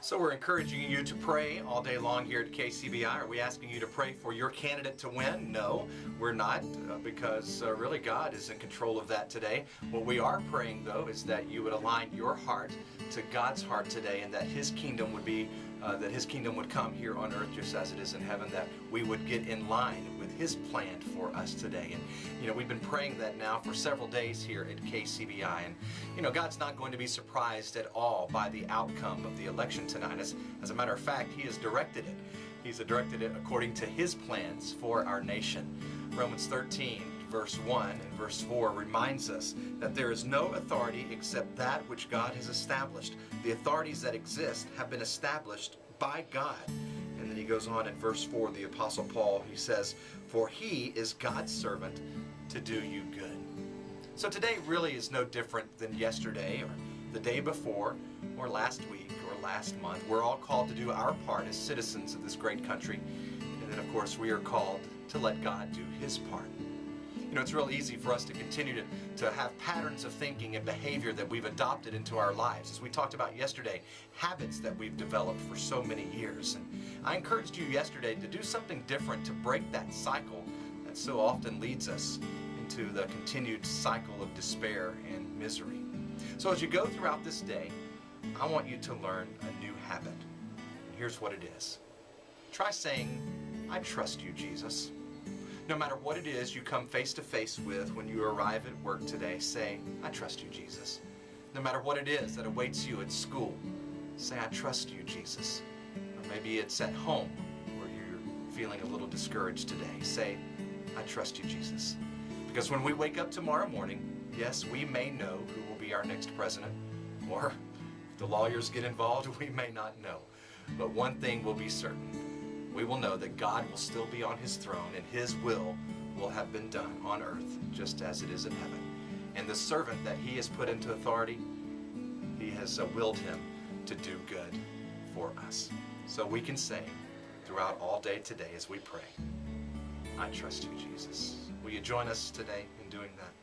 So we're encouraging you to pray all day long here at KCBI. Are we asking you to pray for your candidate to win? No, we're not, because really God is in control of that today. What we are praying, though, is that you would align your heart to God's heart today, and that His kingdom would be, that His kingdom would come here on earth just as it is in heaven, that we would get in line with His plan for us today. And we've been praying that now for several days here at KCBI, and God's not going to be surprised at all by the outcome of the election tonight. As a matter of fact, He has directed it. He's directed it according to His plans for our nation. Romans 13, verse 1 and verse 4 reminds us that there is no authority except that which God has established. The authorities that exist have been established by God. And then he goes on in verse 4, the Apostle Paul, he says, "For He is God's servant to do you good." So today really is no different than yesterday or the day before or last week or last month. We're all called to do our part as citizens of this great country. And then of course we are called to let God do His part. It's real easy for us to continue to have patterns of thinking and behavior that we've adopted into our lives. As we talked about yesterday, habits that we've developed for so many years. And I encouraged you yesterday to do something different to break that cycle that so often leads us into the continued cycle of despair and misery. So as you go throughout this day, I want you to learn a new habit. And here's what it is. Try saying, "I trust you, Jesus." No matter what it is you come face to face with when you arrive at work today, say, "I trust you, Jesus." No matter what it is that awaits you at school, say, "I trust you, Jesus." Or maybe it's at home where you're feeling a little discouraged today. Say, "I trust you, Jesus." Because when we wake up tomorrow morning, yes, we may know who will be our next president, or if the lawyers get involved, we may not know. But one thing will be certain. We will know that God will still be on His throne, and His will have been done on earth just as it is in heaven. And the servant that He has put into authority, He has willed him to do good for us. So we can say throughout all day today as we pray, "I trust you, Jesus." Will you join us today in doing that?